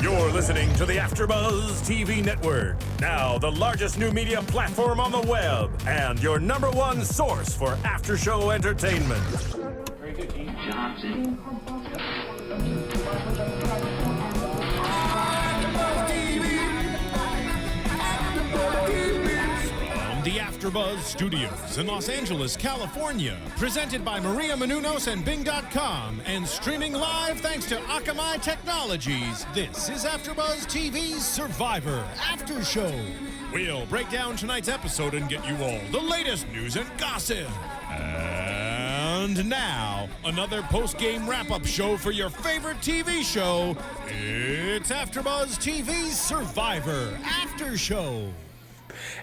You're listening to the AFTERBUZZ TV network, now the largest new media platform on the web, and your #1 source for after-show entertainment. Very good, Dean Johnson. The AFTERBUZZ Studios in Los Angeles, California. Presented by Maria Menounos and Bing.com and streaming live thanks to Akamai Technologies. This is AFTERBUZZ TV Survivor After Show. We'll break down tonight's episode and get you all the latest news and gossip. And now, another post-game wrap-up show for your favorite TV show. It's AFTERBUZZ TV Survivor After Show.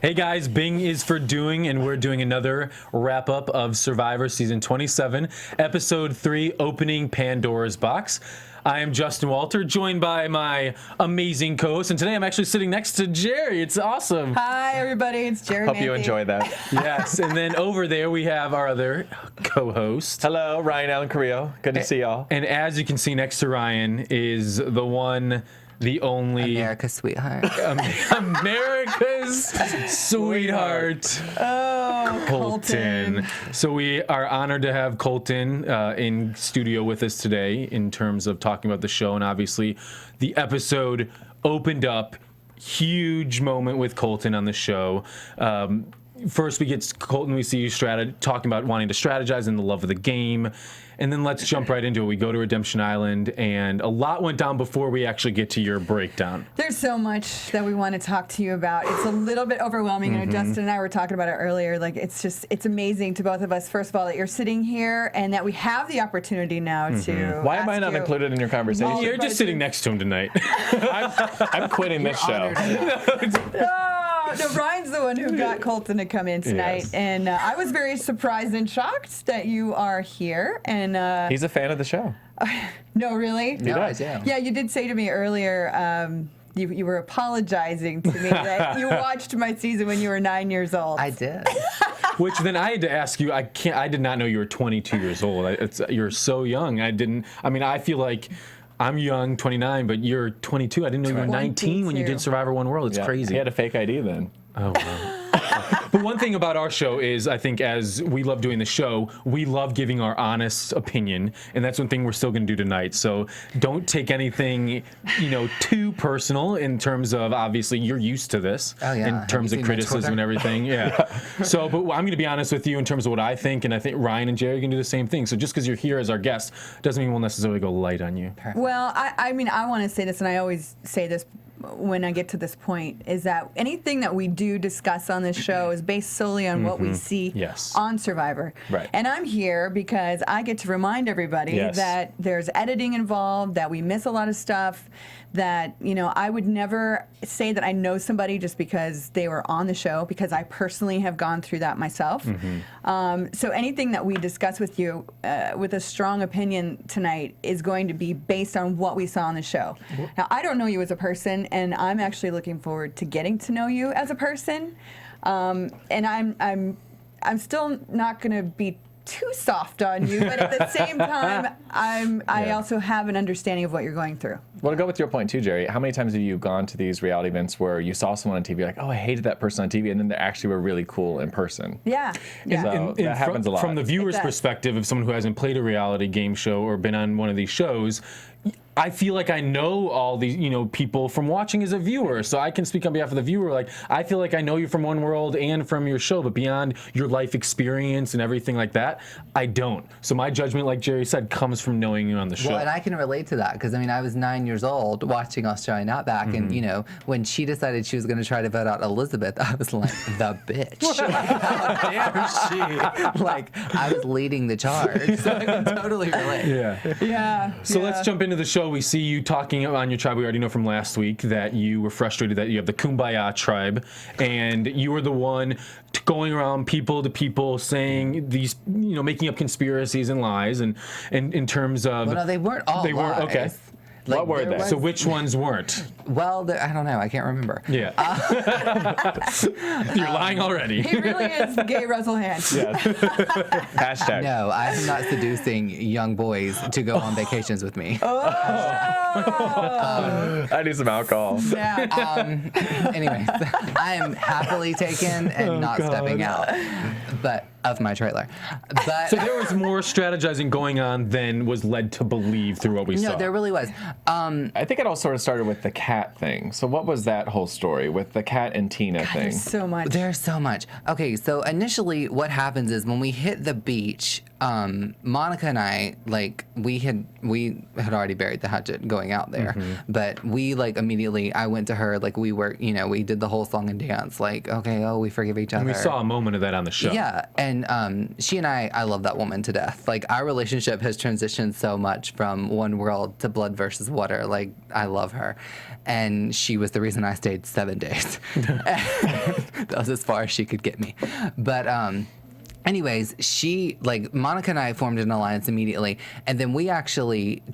Hey guys, Bing is for doing, and we're doing another wrap-up of Survivor Season 27, Episode 3, Opening Pandora's Box. I am Justin Walter, joined by my amazing co-host, and today I'm actually sitting next to Jerri. It's awesome. Hi, everybody. It's Jerri. Hope you enjoy that. Yes, and then over there we have our other co-host. Hello, Ryan Allen Carrillo. Good to see y'all. And as you can see next to Ryan is the one, the only... America's sweetheart. America's sweetheart. Oh, Colton. So we are honored to have Colton in studio with us today in terms of talking about the show, and obviously the episode opened up. Huge moment with Colton on the show. First we get Colton, we see you talking about wanting to strategize and the love of the game. And then let's jump right into it. We go to Redemption Island, and a lot went down before we actually get to your breakdown. There's so much that we want to talk to you about. It's a little bit overwhelming. You know, Justin and I were talking about it earlier. Like, it's amazing to both of us, first of all, that you're sitting here and that we have the opportunity now to Why am I not included in your conversation? You're just sitting next to him tonight. I'm quitting this show. No, Ryan's the one who got Colton to come in tonight, Yes. and I was very surprised and shocked that you are here. And He's a fan of the show. no, really? He does. Yeah, you did say to me earlier, you were apologizing to me that you watched my season when you were 9 years old. I did. Which then I had to ask you. I did not know you were 22 years old. You're so young. I feel like I'm young, 29, but you're 22. I didn't know you were 19 when you did Survivor One World. It's crazy. He had a fake ID then. Oh, wow. But one thing about our show is, I think, as we love doing the show, we love giving our honest opinion, and that's one thing we're still going to do tonight. So don't take anything, too personal in terms of, obviously, you're used to this. Oh, yeah. In terms of criticism and everything. Yeah. So, but I'm going to be honest with you in terms of what I think, and I think Ryan and Jerri can do the same thing. So just because you're here as our guest doesn't mean we'll necessarily go light on you. Well, I want to say this, and I always say this when I get to this point, is that anything that we do discuss on this show is based solely on what we see on Survivor. Right. And I'm here because I get to remind everybody that there's editing involved, that we miss a lot of stuff, that, I would never say that I know somebody just because they were on the show, because I personally have gone through that myself. So anything that we discuss with you with a strong opinion tonight is going to be based on what we saw on the show. Now, I don't know you as a person, and I'm actually looking forward to getting to know you as a person. And I'm still not going to be too soft on you, but at the same time, I also have an understanding of what you're going through. Well, to go with your point too, Jerri, how many times have you gone to these reality events where you saw someone on TV like, oh, I hated that person on TV, and then they actually were really cool in person? Yeah. So that happens a lot. From the viewer's perspective, of someone who hasn't played a reality game show or been on one of these shows, I feel like I know all these, people from watching as a viewer, so I can speak on behalf of the viewer. Like, I feel like I know you from One World and from your show, but beyond your life experience and everything like that, I don't. So my judgment, like Jerri said, comes from knowing you on the show. Well, and I can relate to that because, I was 9 years old watching Australian Outback, and, when she decided she was going to try to vote out Elizabeth, I was like, the bitch. How dare she? Like, I was leading the charge, so I can totally relate. Yeah. So let's jump into the show. We see you talking on your tribe. We already know from last week that you were frustrated that you have the Kumbaya tribe, and you were the one going around people to people saying these, making up conspiracies and lies, and in terms of... Well, no, they weren't all lies. Okay. Like, What were there they? was- So which ones weren't? Well, I don't know. I can't remember. Yeah. You're lying already. He really is gay Russell Hand. Hashtag. No, I am not seducing young boys to go on vacations with me. I need some alcohol. Yeah. Anyways, I am happily taken and not stepping out, but of my trailer. But So there was more strategizing going on than was led to believe through what we saw. no, there really was. I think it all sort of started with the cat thing. So what was that whole story with the cat and Tina thing? There's so much. There's so much. Okay, so initially what happens is when we hit the beach, Monica and I, like, we had already buried the hatchet going out there, but we, like, immediately, I went to her, like, we were, you know, we did the whole song and dance, like, okay, oh, we forgive each other. And we saw a moment of that on the show. Yeah, and she and I love that woman to death. Like, our relationship has transitioned so much from one world to blood versus water. Like, I love her. And she was the reason I stayed 7 days. That was as far as she could get me. But anyways, Monica and I formed an alliance immediately. And then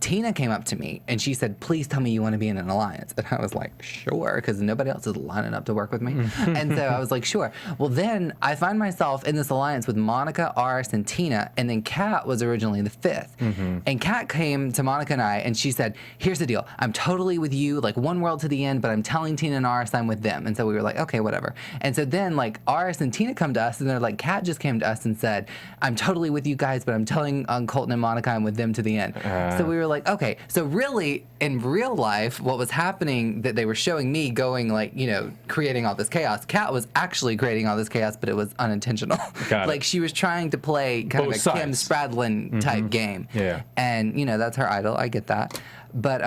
Tina came up to me and she said, please tell me you want to be in an alliance. And I was like, sure, because nobody else is lining up to work with me. And so I was like, sure. Well, then I find myself in this alliance with Monica, Aris, and Tina. And then Kat was originally the fifth. And Kat came to Monica and I and she said, here's the deal. I'm totally with you, like one world to the end, but I'm telling Tina and Aris I'm with them. And so we were like, okay, whatever. And so then, like, Aris and Tina come to us and they're like, Kat just came to us and said, I'm totally with you guys, but I'm telling Colton and Monica I'm with them to the end. So we were like, okay. So really, in real life, what was happening that they were showing me going, like, you know, creating all this chaos. Kat was actually creating all this chaos, but it was unintentional. Like, she was trying to play kind Both of a sides. Kim Spradlin type game. Yeah. And, you know, that's her idol. I get that. But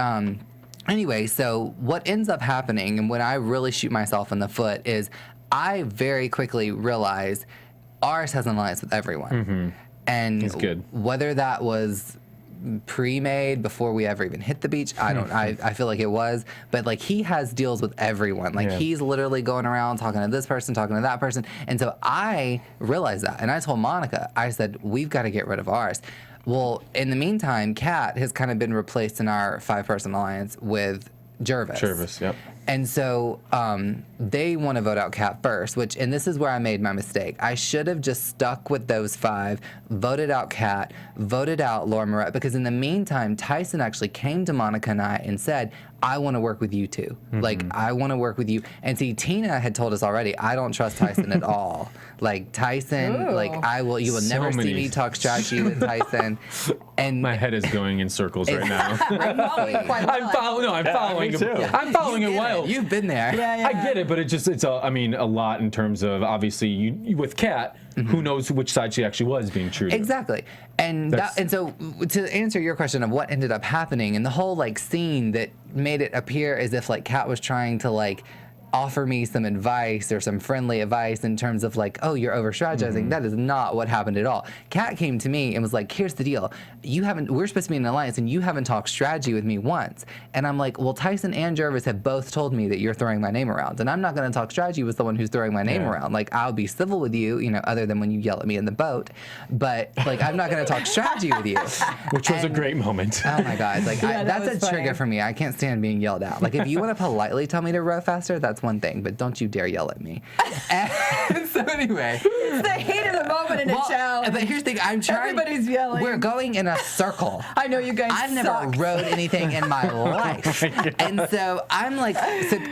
anyway, so what ends up happening, and when I really shoot myself in the foot, is I very quickly realize Aris has an alliance with everyone. And He's good. whether that was pre-made before we ever even hit the beach, I feel like it was, but like he has deals with everyone. Like he's literally going around talking to this person, talking to that person. And so I realized that, and I told Monica, I said, we've got to get rid of Aris. Well, in the meantime, Kat has kind of been replaced in our 5-person alliance with Jervis. Yep. And so they want to vote out Kat first, and this is where I made my mistake. I should have just stuck with those 5, voted out Kat, voted out Laura Moret, because in the meantime, Tyson actually came to Monica and I and said, I want to work with you too. Like, I want to work with you. And see, Tina had told us already, I don't trust Tyson at all. Like, Tyson, like, you will So never see many- me talk strategy with Tyson. And My head is going in circles right now. I'm following it quite well. I'm following. me too. I'm following you it get well. You've been there. Yeah. I get it, but it's a lot in terms of, obviously, you with Kat, who knows which side she actually was being true to. Exactly. And so to answer your question of what ended up happening, and the whole like scene that made it appear as if like Kat was trying to like offer me some advice or some friendly advice in terms of like, oh, you're over strategizing. That is not what happened at all. Kat came to me and was like, here's the deal. We're supposed to be in an alliance and you haven't talked strategy with me once. And I'm like, well, Tyson and Jervis have both told me that you're throwing my name around, and I'm not going to talk strategy with someone who's throwing my name around. Like, I'll be civil with you, you know, other than when you yell at me in the boat, but like, I'm not going to talk strategy with you. Which was a great moment. Oh my God. Like, Yeah, that that's was a funny. trigger for me. I can't stand being yelled at. Like, if you want to politely tell me to row faster, that's one thing, but don't you dare yell at me. And so anyway. It's the heat of the moment in a challenge. But here's the thing, I'm trying. Everybody's yelling. We're going in a circle. I know you guys I've never suck. rode anything in my life. And so I'm like,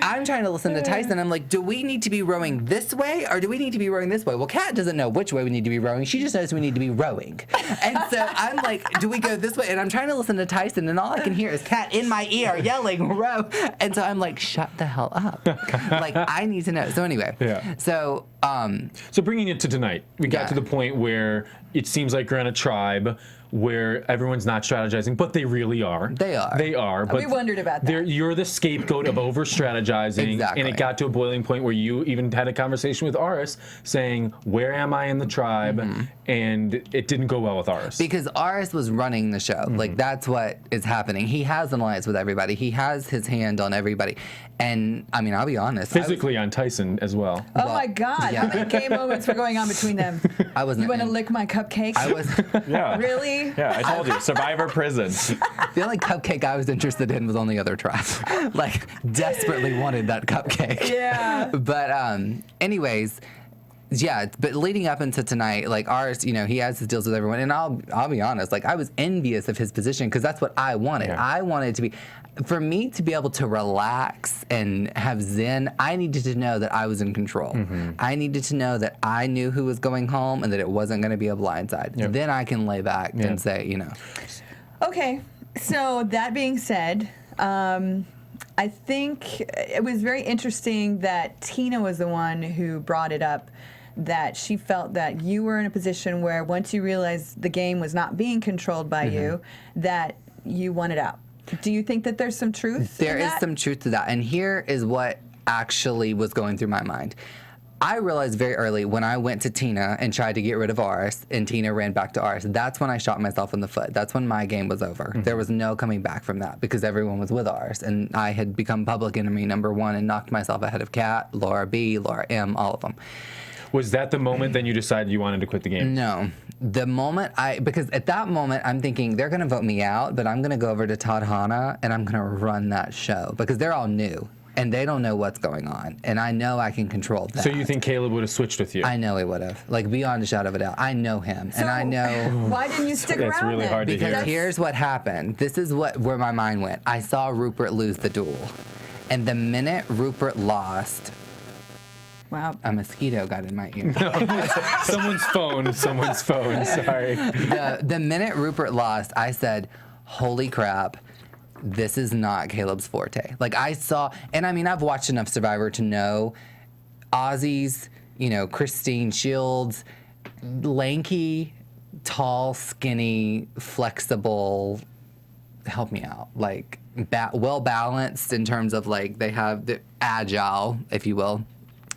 I'm trying to listen to Tyson. I'm like, do we need to be rowing this way or do we need to be rowing this way? Well, Kat doesn't know which way we need to be rowing. She just knows we need to be rowing. And so I'm like, do we go this way? And I'm trying to listen to Tyson, and all I can hear is Kat in my ear yelling, row. And so I'm like, shut the hell up. Like, I need to know. So anyway, so So bringing it to tonight, we got to the point where it seems like you're on a tribe where everyone's not strategizing, but they really are. They are. They are. But We wondered about that. You're the scapegoat of over strategizing, Exactly. and it got to a boiling point where you even had a conversation with Aris saying, "Where am I in the tribe?" And it didn't go well with Aris. because Aris was running the show. Like, that's what is happening. He has an alliance with everybody. He has his hand on everybody. And I mean, I'll be honest. Physically on Tyson as well. Oh my God! yeah. How many gay moments were going on between them? I wasn't. You want to lick my cupcakes? I was. Yeah. Really? Jerri. Yeah, I told you, Survivor prison. The only cupcake I was interested in was on the other tribe. Like, desperately wanted that cupcake. Yeah. But anyways, yeah, but leading up into tonight, like ours, you know, he has his deals with everyone, and I'll be honest, like I was envious of his position because that's what I wanted. Yeah. I wanted to be, for me to be able to relax and have zen, I needed to know that I was in control. I needed to know that I knew who was going home and that it wasn't going to be a blindside. Yep. Then I can lay back and say, you know. Okay, so that being said, I think it was very interesting that Tina was the one who brought it up, that she felt that you were in a position where once you realized the game was not being controlled by you, that you wanted out. Do you think that there's some truth There in is that? some truth to that. And here is what actually was going through my mind. I realized very early when I went to Tina and tried to get rid of ours, and Tina ran back to ours, that's when I shot myself in the foot. That's when my game was over. There was no coming back from that because everyone was with ours. And I had become public enemy #1 and knocked myself ahead of Kat, Laura B, Laura M, all of them. Was that the moment then you decided you wanted to quit the game? No. The moment because at that moment, I'm thinking they're going to vote me out, but I'm going to go over to Todd Hanna and I'm going to run that show because they're all new and they don't know what's going on. And I know I can control that. So you think Caleb would have switched with you? I know he would have. Like, beyond a shadow of a doubt. I know him. And I know. Why didn't you stick That's around really then? hard to Because hear. here's what happened. This is where my mind went. I saw Rupert lose the duel. And the minute Rupert lost, Wow. a mosquito got in my ear. Someone's phone. Sorry. The minute Rupert lost, I said, holy crap, this is not Caleb's forte. Like I saw, and I mean, I've watched enough Survivor to know Aussies, you know, Christine Shields, lanky, tall, skinny, flexible, help me out, like well balanced in terms of like they have the agile, if you will.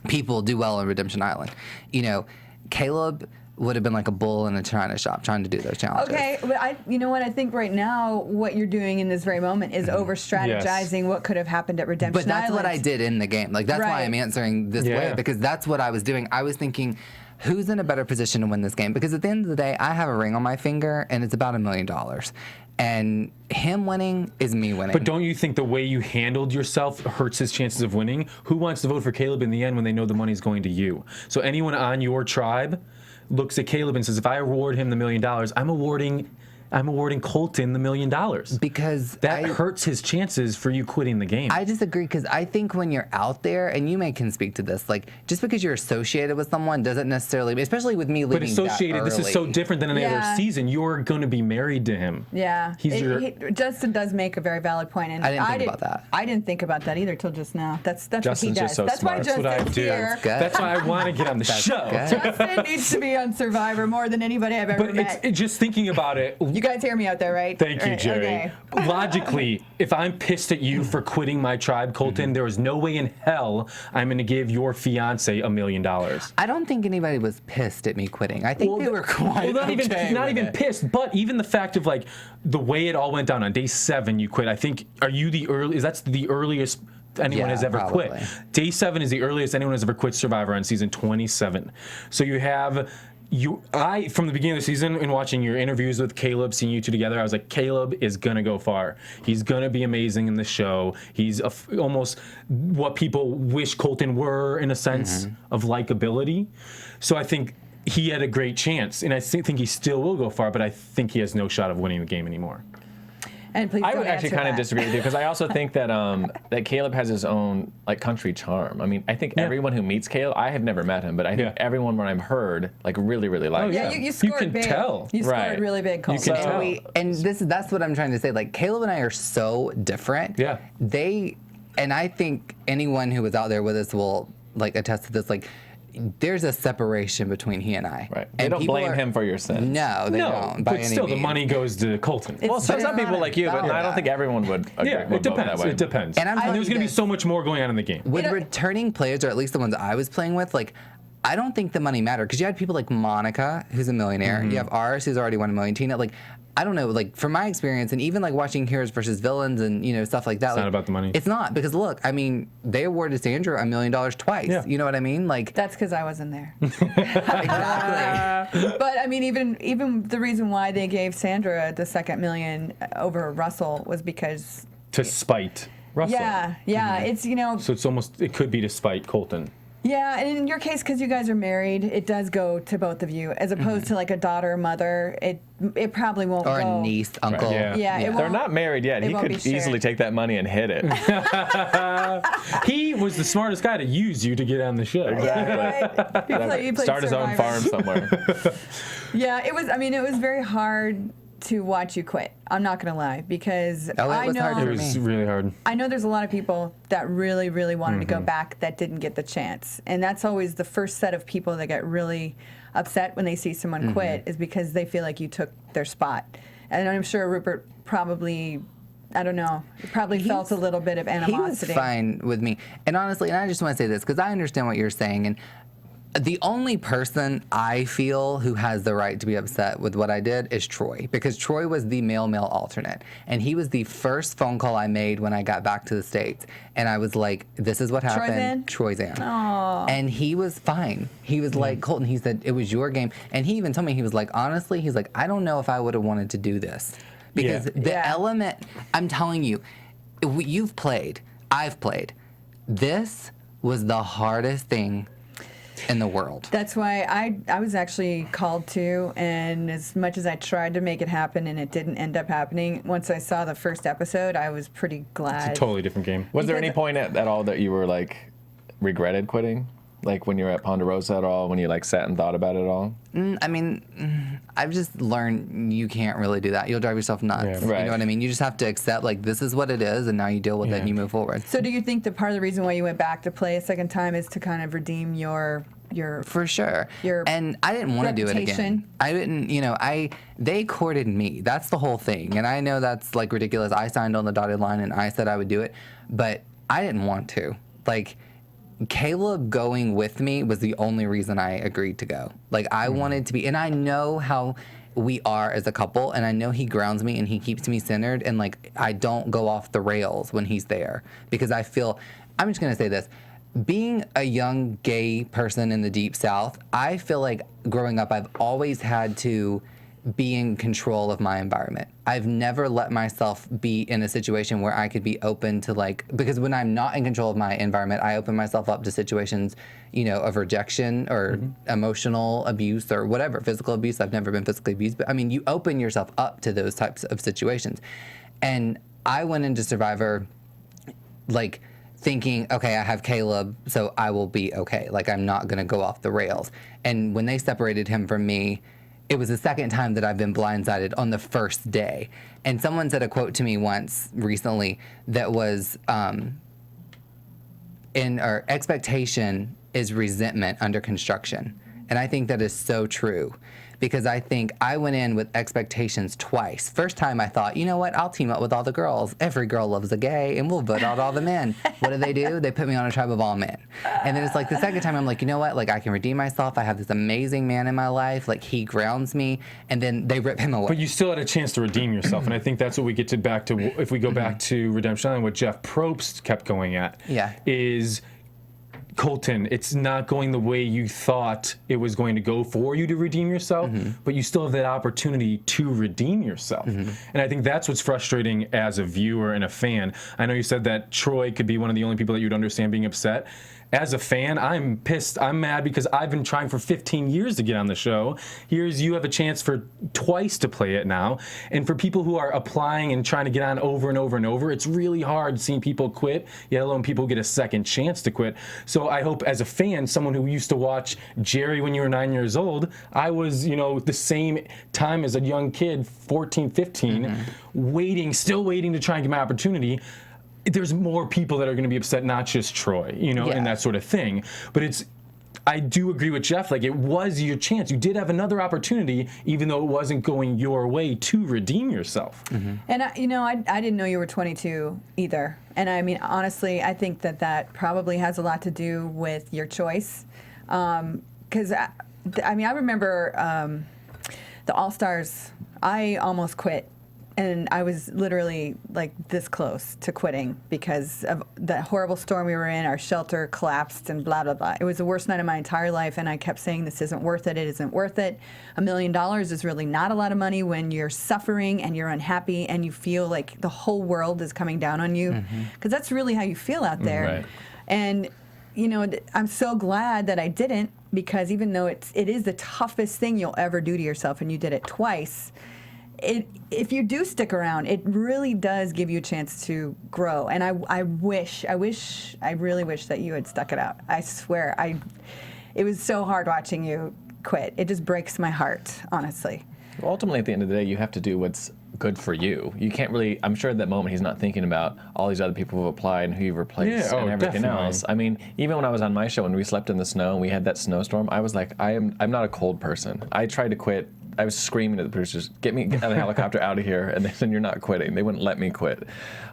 People do well on Redemption Island. You know, Caleb would have been like a bull in a china shop trying to do those challenges. Okay, but you know what? I think right now what you're doing in this very moment is over strategizing what could have happened at Redemption But that's what I Island. did in the game. Like, that's why Right. I'm answering this way, Yeah. because that's what I was doing. I was thinking, who's in a better position to win this game? Because at the end of the day, I have a ring on my finger, and it's about $1 million. And him winning is me winning. But don't you think the way you handled yourself hurts his chances of winning? Who wants to vote for Caleb in the end when they know the money's going to you? So anyone on your tribe looks at Caleb and says, if I award him the $1 million, I'm awarding Colton the $1 million. because That hurts his chances for you quitting the game. I disagree, because I think when you're out there, and you can speak to this, like, just because you're associated with someone doesn't necessarily, especially with me but leaving associated, that this is so early. different than any Yeah. other season. You're going to be married to him. Yeah, Justin does make a very valid point, and I didn't think about that. I didn't think about that either till just now. That's Justin's what he does. just so That's smart. why That's That's what I Justin's do. here. Good. That's why I want to get on the show. good. Justin needs to be on Survivor more than anybody I've ever But met. it's just thinking about it. You guys hear me out there, right? Thank you, Right, Jerri. okay. Logically, if I'm pissed at you for quitting my tribe, Colton, there is no way in hell I'm going to give your fiance $1 million. I don't think anybody was pissed at me quitting. I think they were quite not okay even with it. pissed, but even the fact of like the way it all went down on day 7, you quit. I think that's the earliest anyone Yeah, has ever probably. quit. Day 7 is the earliest anyone has ever quit Survivor on season 27. So you have. From the beginning of the season and watching your interviews with Caleb, seeing you two together, I was like, Caleb is gonna go far. He's gonna be amazing in the show. He's almost what people wish Colton were in a sense of likability. So I think he had a great chance, and I think he still will go far. But I think he has no shot of winning the game anymore. And please I don't would actually answer kind of that. disagree with you because I also think that that Caleb has his own like country charm. I mean, I think everyone who meets Caleb, I have never met him, but I think everyone when I've heard like really likes Yeah, him. you scored can big. tell. You scored Right. really big, Colton. can tell. And that's what I'm trying to say. Like, Caleb and I are so different. Yeah. And I think anyone who was out there with us will like attest to this. Like, there's a separation between he and I. Right. They And don't people blame him for your sins. No, they don't. By but any still, the means. money goes to Colton. Well, It's some better people on like you, but valid. I don't think everyone would agree. Yeah, would it vote that depends. way. It depends. And I'm telling there's you going to be this. so much more going on in the game. With You know- returning players, or at least the ones I was playing with, like, I don't think the money mattered because you had people like Monica, who's a millionaire. You have Ars, who's already won $1 million. Tina, like, I don't know, like from my experience, and even like watching Heroes versus Villains and stuff like that. It's like, not about the money. It's not because look, I mean, they awarded Sandra $1 million twice. Yeah. You know what I mean? Like That's because I wasn't there. exactly. But I mean, even the reason why they gave Sandra the second million over Russell was because To spite Russell. yeah, it's So it's almost, it could be to spite Colton. yeah, and in your case, because you guys are married, it does go to both of you, as opposed to like a daughter or mother. It probably won't Or go. a niece, uncle. Right, Yeah, it They're won't- not married yet. it He won't could be shared. easily take that money and hit it. He was the smartest guy to use you to get on the show. Right. You played Start his own Survivor. farm somewhere. Yeah, it was. I mean, it was very hard to watch you quit. I'm not gonna lie, because Oh, it I was know hard It for was me. really hard. I know there's a lot of people that really, really wanted to go back that didn't get the chance. And that's always the first set of people that get really upset when they see someone quit, is because they feel like you took their spot. And I'm sure Rupert probably, I don't know, probably felt a little bit of He was animosity. fine with me. And honestly, and I just want to say this because I understand what you're saying. And the only person I feel who has the right to be upset with what I did is Troy, because Troy was the male alternate. And he was the first phone call I made when I got back to the States. And I was like, this is what happened. Troy's in. And he was fine. He was like, Colton, he said, it was your game. And he even told me, he was like, honestly, he's like, I don't know if I would have wanted to do this. Because the element, I'm telling you, you've played, I've played. This was the hardest thing in the world. That's why I was actually called to, and as much as I tried to make it happen and it didn't end up happening, once I saw the first episode, I was pretty glad. It's a totally different game. Was there Because- any point at all that you were like regretted quitting? Like when you were at Pandora at all, when you like sat and thought about it all? I mean, I've just learned you can't really do that. You'll drive yourself nuts. Yeah. Right. You know what I mean? You just have to accept, like, this is what it is, and now you deal with it and you move forward. So do you think that part of the reason why you went back to play a second time is to kind of redeem your For sure. your And I didn't want to do it again. reputation? I didn't, they courted me. That's the whole thing. And I know that's like ridiculous. I signed on the dotted line and I said I would do it, but I didn't want to. Like, Caleb going with me was the only reason I agreed to go. Like, I wanted to be, and I know how we are as a couple, and I know he grounds me and he keeps me centered, and like, I don't go off the rails when he's there, because I feel, I'm just gonna say this, being a young gay person in the Deep South, I feel like growing up, I've always had to be in control of my environment. I've never let myself be in a situation where I could be open to, like, because when I'm not in control of my environment, I open myself up to situations, of rejection or emotional abuse or whatever, physical abuse. I've never been physically abused, but I mean, you open yourself up to those types of situations. And I went into Survivor, like, thinking, okay, I have Caleb, so I will be okay. Like, I'm not gonna go off the rails. And when they separated him from me, it was the second time that I've been blindsided on the first day. And someone said a quote to me once recently that was, our expectation is resentment under construction. And I think that is so true, because I think I went in with expectations twice. First time I thought, you know what, I'll team up with all the girls. Every girl loves a gay, and we'll vote out all the men. What do? They put me on a tribe of all men. And then it's like the second time I'm like, you know what, like, I can redeem myself. I have this amazing man in my life. Like, he grounds me. And then they rip him away. But you still had a chance to redeem yourself, and I think that's what we get to back to. If we go back to Redemption Island, what Jeff Probst kept going at, is Colton, it's not going the way you thought it was going to go for you to redeem yourself, but you still have that opportunity to redeem yourself. And I think that's what's frustrating as a viewer and a fan. I know you said that Troy could be one of the only people that you'd understand being upset. As a fan, I'm pissed. I'm mad because I've been trying for 15 years to get on the show. Here's you have a chance for twice to play it now. And for people who are applying and trying to get on over and over and over, it's really hard seeing people quit, let alone people get a second chance to quit. So I hope as a fan, someone who used to watch Jerri when you were 9 years old, I was, the same time as a young kid, 14, 15, still waiting to try and get my opportunity. There's more people that are going to be upset, not just Troy, and that sort of thing. But I do agree with Jeff. Like, it was your chance. You did have another opportunity, even though it wasn't going your way, to redeem yourself. And I didn't know you were 22 either. And I mean, honestly, I think that probably has a lot to do with your choice. because I mean, I remember the All Stars. I almost quit, and I was literally like this close to quitting because of that horrible storm we were in. Our shelter collapsed and blah, blah, blah. It was the worst night of my entire life, and I kept saying, this isn't worth it. It isn't worth it. $1 million is really not a lot of money when you're suffering and you're unhappy and you feel like the whole world is coming down on you, because that's really how you feel out there. Right. And, you know, I'm so glad that I didn't, because even though it is the toughest thing you'll ever do to yourself, and you did it twice, if you do stick around, it really does give you a chance to grow. And I really wish that you had stuck it out. I swear, it was so hard watching you quit. It just breaks my heart, honestly. Well, ultimately, at the end of the day, you have to do what's good for you. You can't really, I'm sure at that moment he's not thinking about all these other people who've applied and who you've replaced and everything else. I mean, even when I was on my show and we slept in the snow and we had that snowstorm, I was like, I'm not a cold person. I tried to quit. I was screaming at the producers, get the helicopter out of here, and they said, you're not quitting. They wouldn't let me quit.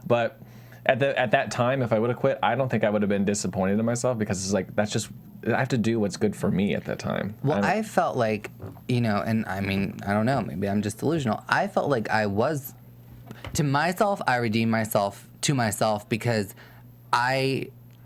But at that time, if I would have quit, I don't think I would have been disappointed in myself, because it's like, that's just, I have to do what's good for me at that time. Well, I felt like, you know, and I mean, I don't know, maybe I'm just delusional. I felt like I was, to myself, I redeemed myself to myself, because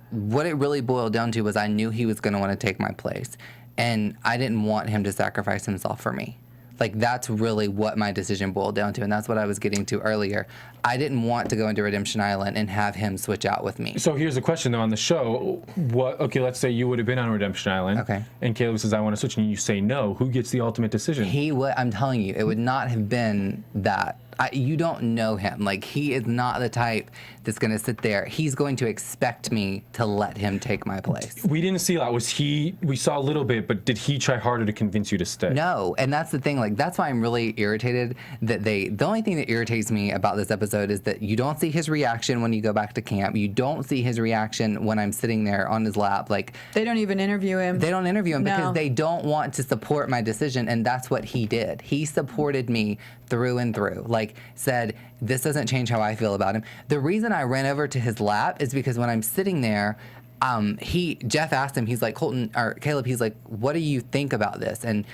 what it really boiled down to was I knew he was going to want to take my place, and I didn't want him to sacrifice himself for me. Like, that's really what my decision boiled down to, and that's what I was getting to earlier. I didn't want to go into Redemption Island and have him switch out with me. So here's a question, though, on the show. Okay, let's say you would have been on Redemption Island. Okay. And Caleb says, I want to switch, and you say no. Who gets the ultimate decision? He would, I'm telling you, it would not have been that. You don't know him. Like, he is not the type that's going to sit there. He's going to expect me to let him take my place. We didn't see a lot. We saw a little bit, but did he try harder to convince you to stay? No, and that's the thing. Like, that's why I'm really irritated that the only thing that irritates me about this episode is that you don't see his reaction when you go back to camp. You don't see his reaction when I'm sitting there on his lap. Like, they don't even interview him. They don't interview him because they don't want to support my decision, and that's what he did. He supported me through and through. Like, said, this doesn't change how I feel about him. The reason I ran over to his lap is because when I'm sitting there, Jeff asked him, he's like, Caleb, he's like, what do you think about this? And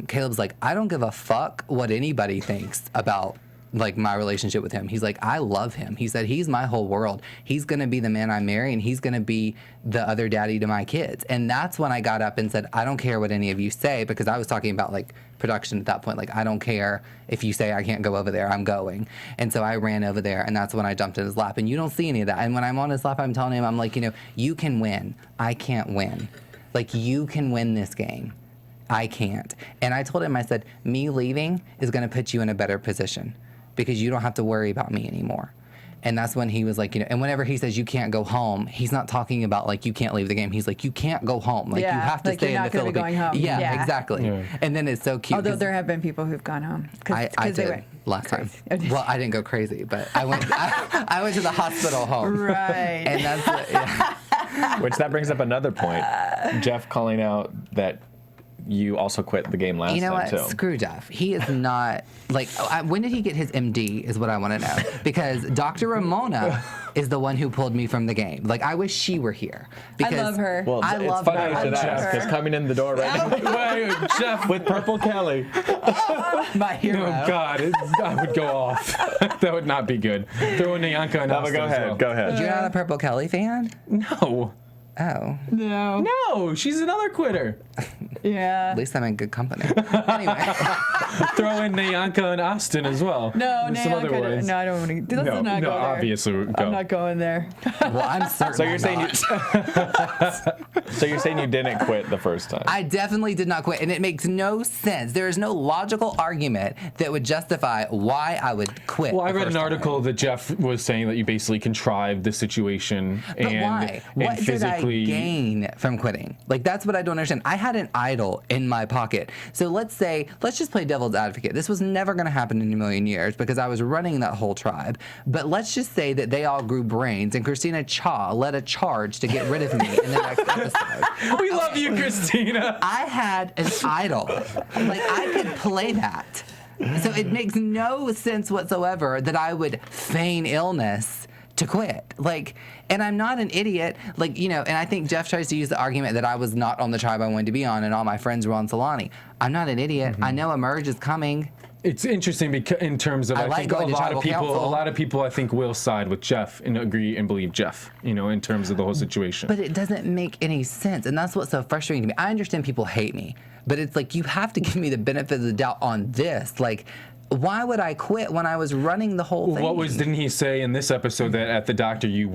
Caleb's like, I don't give a fuck what anybody thinks about, like, my relationship with him. He's like, I love him. He said, he's my whole world. He's going to be the man I marry, and he's going to be the other daddy to my kids. And that's when I got up and said, I don't care what any of you say, because I was talking about, like, production at that point. Like, I don't care if you say I can't go over there, I'm going. And so I ran over there, and that's when I jumped in his lap. And you don't see any of that. And when I'm on his lap, I'm telling him, I'm like, you know, you can win. I can't win. Like, you can win this game. I can't. And I told him, I said, me leaving is going to put you in a better position, because you don't have to worry about me anymore. And that's when he was like, you know, and whenever he says you can't go home, he's not talking about, like, you can't leave the game. He's like, you can't go home. Like, you have to stay in the Philippines. Going home. Yeah, exactly. Yeah. And then it's so cute. Although there have been people who've gone home. I did last time. Well, I didn't go crazy, but I went I went to the hospital home. Right. And that's Which that brings up another point. Jeff calling out that you also quit the game last time, too. You know what? Too. Screw Jeff. He is not, like, when did he get his MD is what I want to know. Because Dr. Ramona is the one who pulled me from the game. Like, I wish she were here. Because I love her. Well, I love funny her. you should ask, because coming in the door right now, wait, Jeff with Purple Kelly. My hero. Oh, God. I would go off. That would not be good. Throw in Nyanka and Austin. Go ahead. Go ahead. You're not a Purple Kelly fan? No. Oh. No, she's another quitter. Yeah. At least I'm in good company. Anyway. Throw in Nyanka and Austin as well. No, There's some other ones. No, I don't want to. Let's not go there. Obviously, go. I'm not going there. Well, I'm certain. So you're saying you didn't quit the first time? I definitely did not quit, and it makes no sense. There is no logical argument that would justify why I would quit. Well, I read an article time. that Jeff was saying that you basically contrived the situation. But and, why? And What did I gain from quitting? Like, that's what I don't understand. I had an idol in my pocket. So let's just play devil's advocate. This was never going to happen in a million years because I was running that whole tribe. But let's just say that they all grew brains and Christina Cha led a charge to get rid of me in the next episode. We love you, Christina. I had an idol. Like, I could play that. So it makes no sense whatsoever that I would feign illness to quit. Like, and I'm not an idiot. Like, you know, and I think Jeff tries to use the argument that I was not on the tribe I wanted to be on and all my friends were on Solani. I'm not an idiot. I know a merge is coming. It's interesting because in terms of I think a lot of people I think will side with Jeff and agree and believe Jeff, you know, in terms of the whole situation. But it doesn't make any sense, and that's what's so frustrating to me. I understand people hate me, but it's like you have to give me the benefit of the doubt on this. Like, why would I quit when I was running the whole thing? Didn't he say in this episode that at the doctor you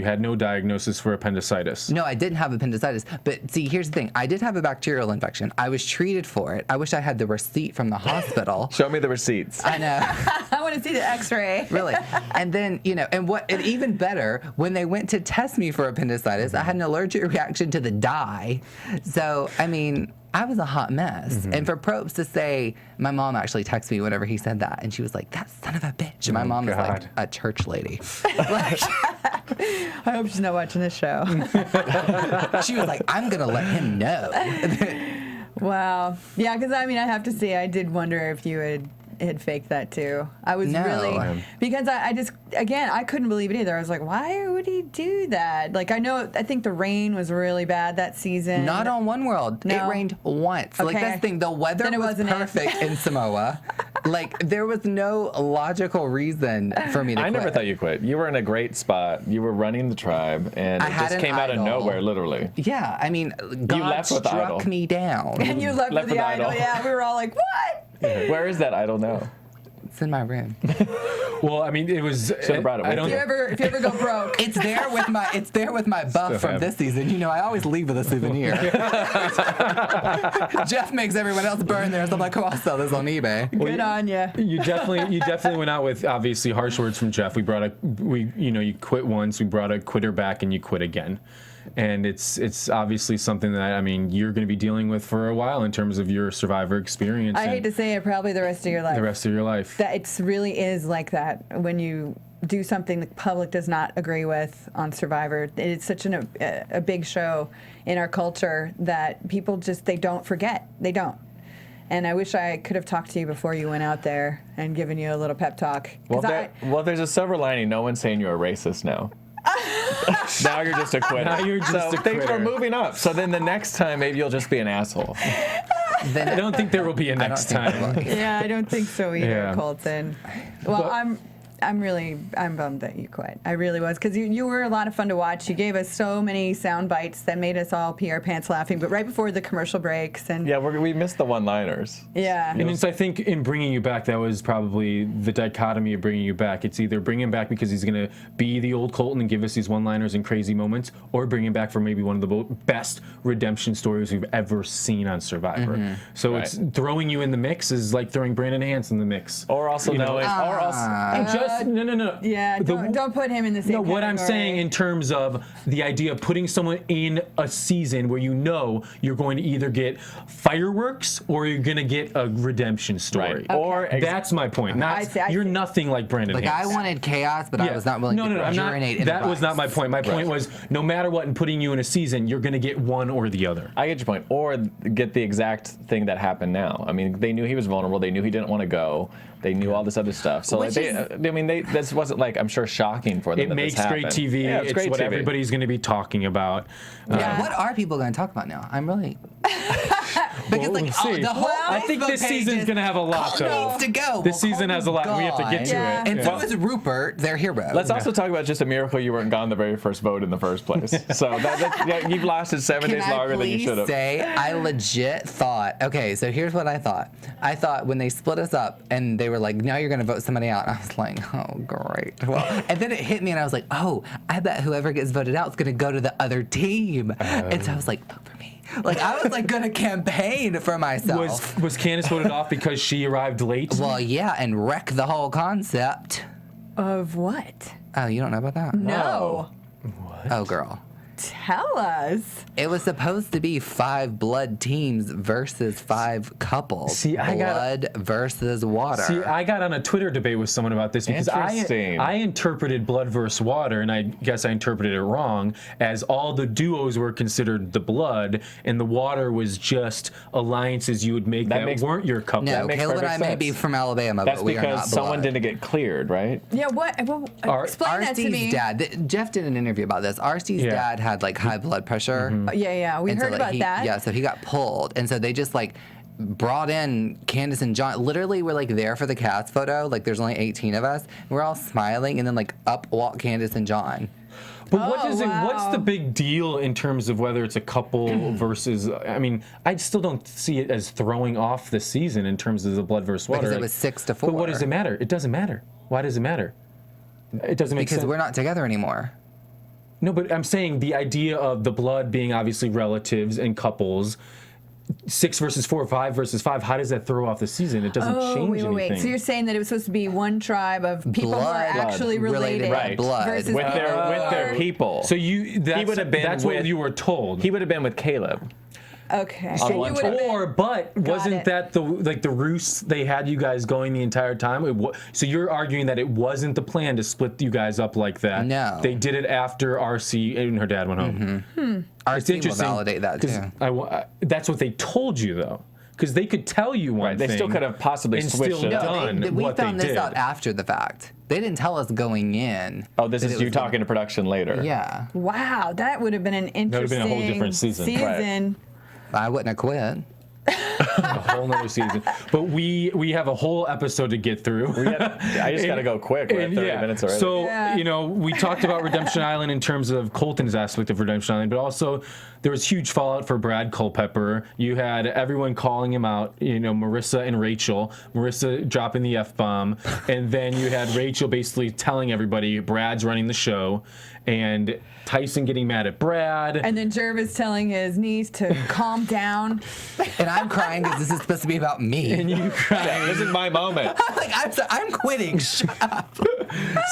had no diagnosis for appendicitis? No, I didn't have appendicitis. But see, here's the thing. I did have a bacterial infection. I was treated for it. I wish I had the receipt from the hospital. Show me the receipts. I know. I want to see the x-ray. Really. And then, you know, and even better, when they went to test me for appendicitis, I had an allergic reaction to the dye. So, I mean, I was a hot mess. And for Probst to say, my mom actually texted me whenever he said that, and she was like, that son of a bitch. And my mom is like a church lady. Like, I hope she's not watching this show. She was like, I'm going to let him know. Wow. Yeah, because I mean, I have to say, I did wonder if you had faked that too. I was really, because I just, again, I couldn't believe it either. I was like, why would he do that? Like, I think the rain was really bad that season. Not on One World. No. It rained once. Okay. Like, that's the thing. The weather was perfect in Samoa. Like, there was no logical reason for me to quit. I never thought you quit. You were in a great spot. You were running the tribe, and it just came out of nowhere, literally. Yeah, I mean, God struck me down. And you left with the idol. Yeah, we were all like, what? Where is that idol now? It's in my room. Well, I mean, it was. Should have brought it with you. If you ever go broke, It's there with my buff from this season. You know, I always leave with a souvenir. Jeff makes everyone else burn theirs. I'm like, oh, I'll sell this on eBay. good on you. You definitely went out with obviously harsh words from Jeff. You quit once, we brought a quitter back, and you quit again. And it's obviously something that, I mean, you're going to be dealing with for a while in terms of your Survivor experience. I hate to say it, probably the rest of your life. The rest of your life. That it really is like that when you do something the public does not agree with on Survivor. It's such a big show in our culture that people just, they don't forget. They don't. And I wish I could have talked to you before you went out there and given you a little pep talk. Well, there's a silver lining. No one's saying you're a racist now. Now you're just a quitter. Now you're just a things quitter. are moving up. So then the next time, maybe you'll just be an asshole. I don't think there will be a next time. Yeah, I don't think so either, Yeah. Colton. Well, I'm bummed that you quit. I really was, because you were a lot of fun to watch. You gave us so many sound bites that made us all pee our pants laughing, but right before the commercial breaks. And Yeah, we missed the one-liners. yeah. And I think in bringing you back, that was probably the dichotomy of bringing you back. It's either bring him back because he's going to be the old Colton and give us these one-liners and crazy moments, or bring him back for maybe one of the best redemption stories we've ever seen on Survivor. So it's throwing you in the mix is like throwing Brandon Hance in the mix. Or also knowing, No. Yeah, don't put him in the same No, what I'm category. saying in terms of the idea of putting someone in a season where you know you're going to either get fireworks or you're going to get a redemption story. Right. Or that's my point. You're nothing like Brandon Like, Hance. I wanted chaos, but I was not willing to urinate in That the was not my point. My point was, no matter what, in putting you in a season, you're going to get one or the other. I get your point. Or get the exact thing that happened now. I mean, they knew he was vulnerable. They knew he didn't want to go. They knew all this other stuff. So this wasn't like, I'm sure, shocking for them. It makes great TV. Yeah, it's great what TV. everybody's going to be talking about. What are people going to talk about now? I'm really... Because Well, we'll see. the whole I think this Facebook page season's is, going to have a lot, Colton though. needs to go. This season has a lot. We have to get to Yeah. it. And so is Rupert, their hero. Let's also talk about just a miracle you weren't gone the very first vote in the first place. So you've lasted 7 days longer than you should have. Say, I legit thought, okay, so here's what I thought. I thought when they split us up and they were like, now you're going to vote somebody out, I was like, oh, great. Well, and then it hit me and I was like, oh, I bet whoever gets voted out is going to go to the other team. And so I was like, vote for me. Like, I was like going to campaign for myself. Was Candace voted off because she arrived late? Well, yeah, and wreck the whole concept. Of what? Oh, you don't know about that? No. Oh, girl. Tell us. It was supposed to be 5 blood teams versus 5 couples. See, blood versus water. See, I got on a Twitter debate with someone about this because I interpreted blood versus water, and I guess I interpreted it wrong, as all the duos were considered the blood, and the water was just alliances you would make that weren't your couple. No, Caleb and I may be from Alabama, That's but we are not blood. because someone didn't get cleared, right? Yeah, what? Explain that to me. RC's dad, Jeff did an interview about this. RC's dad had like high blood pressure. Yeah, we heard about that. Yeah, so he got pulled, and so they just like brought in Candace and John. Literally, we're like there for the cast photo. Like, there's only 18 of us. We're all smiling, and then like up walk Candace and John. But what's the big deal in terms of whether it's a couple versus? I mean, I still don't see it as throwing off the season in terms of the blood versus water. Because it was 6-4. But what does it matter? It doesn't matter. Why does it matter? It doesn't make sense. Because we're not together anymore. No, but I'm saying the idea of the blood being obviously relatives and couples, 6 versus 4, 5 versus 5. How does that throw off the season? It doesn't change anything. Wait. So you're saying that it was supposed to be one tribe of people who are actually related, by blood versus with their people. So that's what you were told. He would have been with Caleb. Okay. On one tribe. But wasn't that the ruse they had you guys going the entire time? So you're arguing that it wasn't the plan to split you guys up like that. No. They did it after RC and her dad went home. RC will validate that too. That's what they told you though. Because they could tell you one thing. They still could have possibly switched it up. We found this out after the fact. They didn't tell us going in. Oh, this is you talking to production later. Yeah. Wow, that would have been an interesting That would have been a whole different season. Right. I wouldn't have quit. A whole nother season. But we have a whole episode to get through. I just got to go quick. We're at 30 minutes already. So, we talked about Redemption Island in terms of Colton's aspect of Redemption Island, but also there was huge fallout for Brad Culpepper. You had everyone calling him out, Marissa and Rachel. Marissa dropping the F-bomb. And then you had Rachel basically telling everybody Brad's running the show. And Tyson getting mad at Brad. And then Jervis telling his niece to calm down. And I'm crying because this is supposed to be about me. And you crying. This is my moment. I'm quitting. Shut up.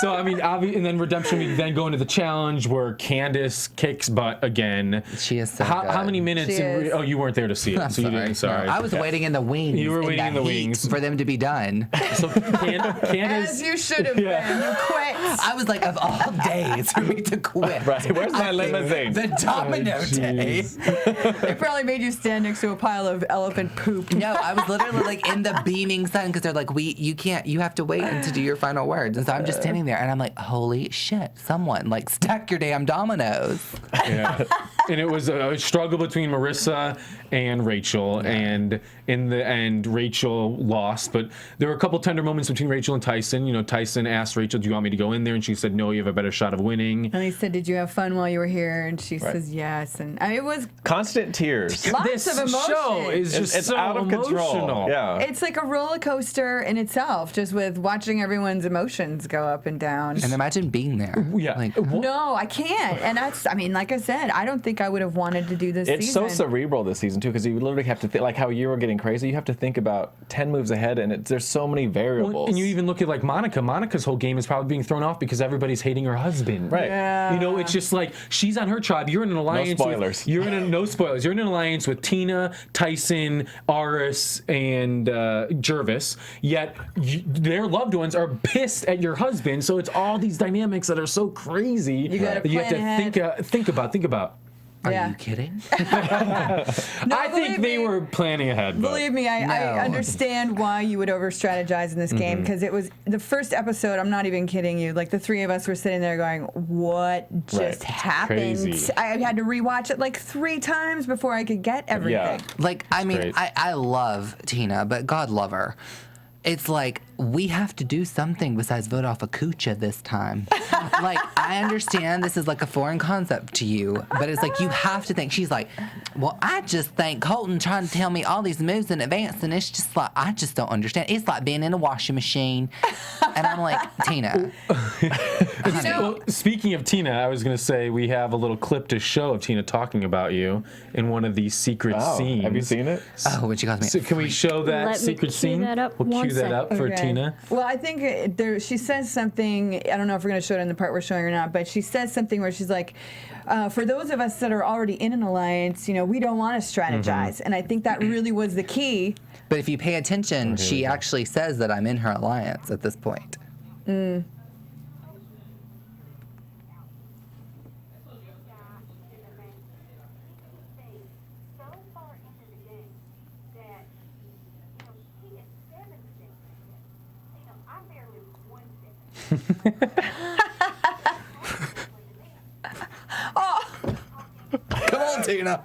So, I mean, and then Redemption, we then go into the challenge where Candace kicks butt again. She is so good. How many minutes? Oh, you weren't there to see it. You didn't. Sorry. No, I was waiting in the wings. You were waiting in the wings for them to be done. So Candace, as you should have been. You quit. I was like, of all days for me to quit. Right. Where's my limousine? The domino day. They probably made you stand next to a pile of elephant poop. No, I was literally like in the beaming sun because they're like, you have to wait to do your final words. And so I'm just standing there and I'm like, holy shit, someone like stack your damn dominoes. Yeah. And it was a struggle between Marissa and Rachel, and in the end, Rachel lost. But there were a couple tender moments between Rachel and Tyson. Tyson asked Rachel, "Do you want me to go in there?" And she said, "No, you have a better shot of winning." And he said, "Did you have fun while you were here?" And she says, "Yes." And it was constant tears. Lots of emotion. Show is just it's so out of control. Yeah, it's like a roller coaster in itself, just with watching everyone's emotions go up and down. And imagine being there. Yeah, no, I can't. And like I said, I don't think I would have wanted to do this. It's so cerebral this season too, because you literally have to think, like how you were getting crazy. You have to think about 10 moves ahead, and there's so many variables. Well, and you even look at like Monica. Monica's whole game is probably being thrown off because everybody's hating her husband. Right. Yeah. It's just like she's on her tribe. You're in an alliance. No spoilers. No spoilers. You're in an alliance with Tina, Tyson, Aris, and Jervis. Yet their loved ones are pissed at your husband. So it's all these dynamics that are so crazy. You got to you have to think about. Are you kidding? I think they were planning ahead. Believe me, I understand why you would over-strategize in this game, because it was the first episode. I'm not even kidding you. Like, the three of us were sitting there going, what just happened? Crazy. I had to rewatch it like 3 times before I could get everything. Yeah. Like, I mean, I love Tina, but God love her. It's like, we have to do something besides vote off a Kucha this time. Like, I understand this is like a foreign concept to you, but it's like, you have to think. She's like, well, I just think Colton trying to tell me all these moves in advance, and it's just like, I just don't understand. It's like being in a washing machine. And I'm like, Tina. Well, speaking of Tina, I was going to say we have a little clip to show of Tina talking about you in one of these secret scenes. Have you seen it? Oh, when she calls me. So can we show that secret scene? That up we'll cue that up for Okay. Tina? Well, I think she says something. I don't know if we're going to show it in the part we're showing or not, but she says something where she's like, for those of us that are already in an alliance, we don't want to strategize. And I think that really was the key. But if you pay attention, she actually says that I'm in her alliance at this point. Mm. Oh. Come on, Tina.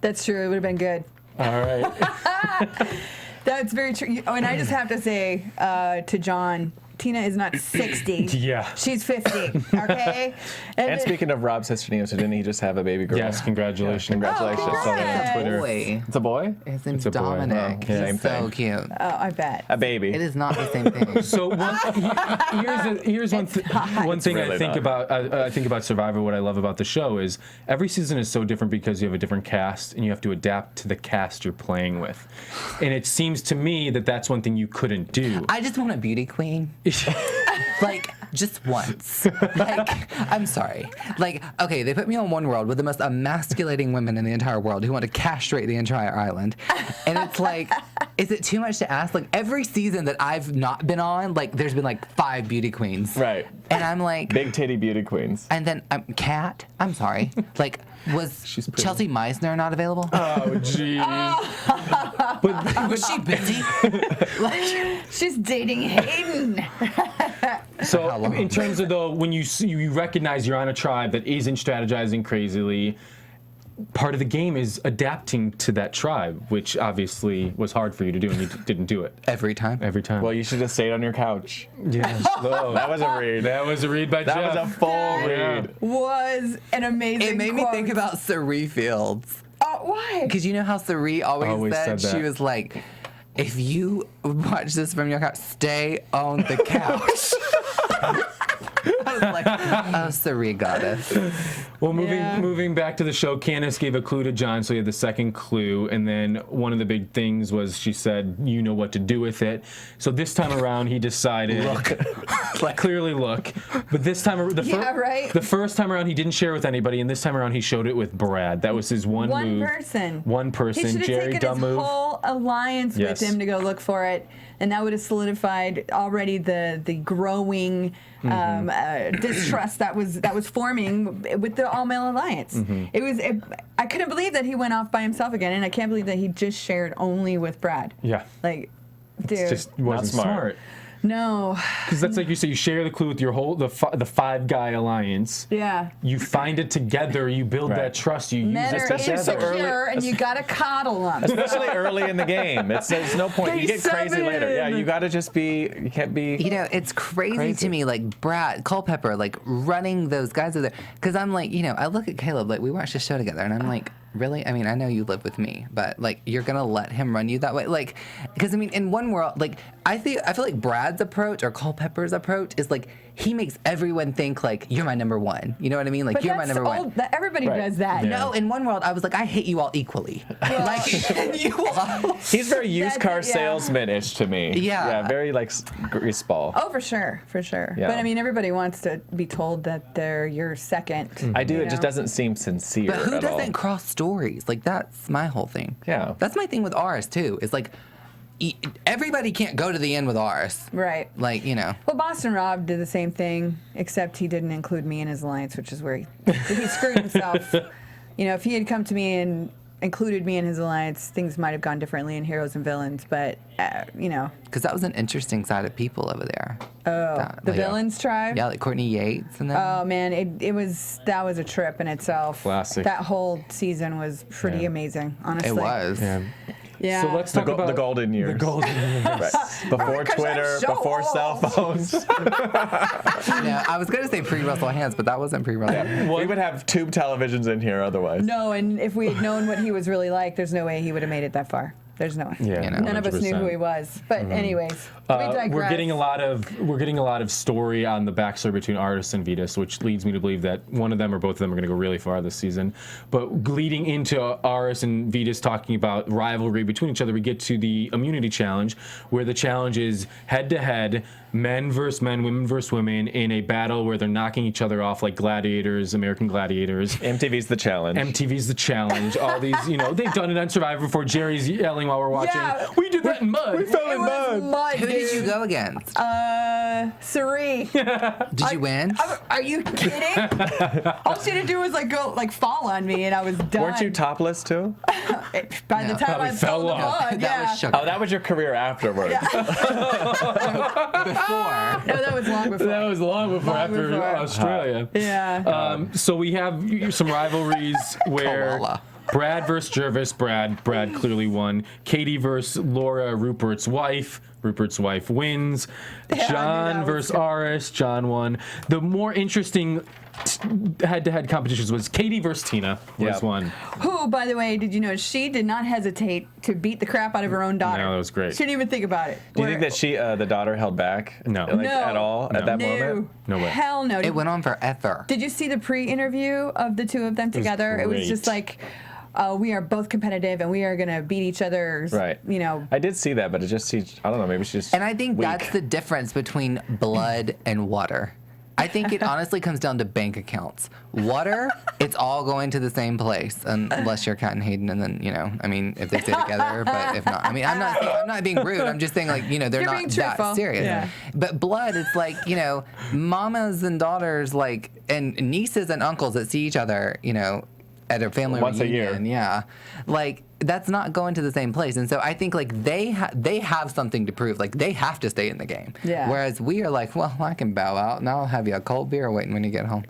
That's true. It would have been good. All right. That's very true. Oh, and I just have to say to John, Tina is not 60. Yeah. She's 50, okay? And speaking of Rob's sister Nino, so didn't he just have a baby girl? Yes, congratulations. Congratulations. Oh, Saw that on Twitter. Boy. It's a boy? His name's It's a boy. Dominic. Wow. Same He's so thing. cute. Oh, I bet. A baby. It is not the same thing. So here's one thing really I think not. about. I think about Survivor. What I love about the show is every season is so different because you have a different cast and you have to adapt to the cast you're playing with. And it seems to me that that's one thing you couldn't do. I just want a beauty queen. Like, just once. Like, I'm sorry. Like, okay, they put me on One World with the most emasculating women in the entire world who want to castrate the entire island. And it's like, is it too much to ask? Like, every season that I've not been on, like, there's been like 5 beauty queens. Right. And I'm like... Big titty beauty queens. And then, Kat, I'm sorry. Like, was Chelsea Meisner not available? Oh, jeez. But was she busy? She's dating Hayden. So in terms of though, when you recognize you're on a tribe that isn't strategizing crazily, part of the game is adapting to that tribe, which obviously was hard for you to do, and you didn't do it. Every time? Every time. Well, you should have stayed on your couch. Yeah. That was a read. That was a read by Jeff. That was a full read. Was an amazing It made me quote. think about Cerie Fields. Oh, why? Because you know how Cerie always said that. she was like, if you watch this from your couch, stay on the couch. I was like, oh, Cerie goddess. Well, moving back to the show, Candace gave a clue to John, so he had the second clue, and then one of the big things was she said, you know what to do with it. So this time around, he decided, clearly look, but this time, the first time around, he didn't share with anybody, and this time around, he showed it with Brad. That was his one move. One person. He should have Jerri, taken dumb his move. whole alliance with him to go look for it, and that would have solidified already the growing distrust that was forming with the all-male alliance. I couldn't believe that he went off by himself again, and I can't believe that he just shared only with Brad. Yeah. Like, dude. It just wasn't smart. No. Because that's like you say, you share the clue with your whole the 5-guy alliance. Yeah. You find it together. You build that trust. You Men use are it insecure, and you gotta coddle them. Especially early in the game. There's no point. You get crazy later. Yeah, you gotta just be. You can't be. You know, it's crazy to me, like Brad Culpepper, like running those guys over there. Because I'm like, I look at Caleb, like we watched the show together, and I'm like, really? I mean, I know you live with me, but like, you're gonna let him run you that way? Like, because I mean, in One World, like, I feel like Brad's approach or Culpepper's approach is like he makes everyone think like you're my number one. You know what I mean? Like but you're my number one. Everybody does that. Yeah. No, in One World, I was like, I hate you all equally. Like you all. He's very used car salesman-ish to me. Yeah. Yeah, very like greaseball. Oh, for sure. Yeah. But I mean, everybody wants to be told that they're your second. I do. It just doesn't seem sincere. But who at doesn't all. cross stories? Like that's my whole thing. Yeah. That's my thing with ours too. Is like everybody can't go to the end with ours. Right. Like Well, Boston Rob did the same thing, except he didn't include me in his alliance, which is where he screwed himself. If he had come to me and included me in his alliance, things might have gone differently in Heroes and Villains. But because that was an interesting side of people over there. Oh, the Villains tribe. Yeah, like Courtney Yates and then. Oh man, that was a trip in itself. Classic. That whole season was pretty amazing, honestly. It was. Yeah. Yeah. So let's talk about the golden years. The golden years. Right. Before Twitter, so before cell phones. Yeah, I was going to say pre-Russell Hands, but that wasn't pre-Russell. We would have tube televisions in here otherwise. No, and if we had known what he was really like, there's no way he would have made it that far. There's no way. Yeah, You know. None of us knew who he was. But anyways, we digress. we're getting a lot of story on the backstory between Aris and Vetus, which leads me to believe that one of them or both of them are going to go really far this season. But leading into Aris and Vetus talking about rivalry between each other, we get to the immunity challenge, where the challenge is head-to-head, men versus men, women versus women, in a battle where they're knocking each other off like gladiators, American gladiators. MTV's the challenge. MTV's the challenge. All these, they've done it on Survivor before. Jerry's yelling while we're watching. Yeah. We did that in mud. We fell It in was mud. mud, Who did dude. you go against? Sari. Did you win? Are you kidding? All she had to do was fall on me, and I was done. Weren't you topless too? By the No. time Probably I fell fell in the off. mud, That was sugar. Oh, that was your career afterwards. Before. No, that was long before. That was long before after before. Australia. Yeah. So we have some rivalries where Koala. Brad versus Jervis. Brad clearly won. Katie versus Laura, Rupert's wife. Rupert's wife wins. I knew John that was versus good. Aris. John won. The more interesting head-to-head competitions was Katie versus Tina was Yep. one. Who, by the way, did you know she did not hesitate to beat the crap out of her own daughter? No, that was great. She didn't even think about it. Do you think that she, the daughter, held back? No. Like, No. at all at that No. moment? No way. Hell no. It went on forever. Did you see the pre-interview of the two of them together? It was great. just like, we are both competitive and we are going to beat each other's, Right. I I did see that, but it just seems, I don't know, maybe she's And I think weak. that's the difference between blood and water. I think it honestly comes down to bank accounts. Water, it's all going to the same place, unless you're Kat and Hayden, and then if they stay together. But if not, I'm not being rude. I'm just saying they're You're not being that truthful. serious. Yeah. But blood, it's like mamas and daughters, and nieces and uncles that see each other, at a family Once a year. reunion. Yeah, that's not going to the same place, and so I think they have something to prove. They have to stay in the game. Yeah. Whereas we are like, well, I can bow out, and I'll have you a cold beer waiting when you get home.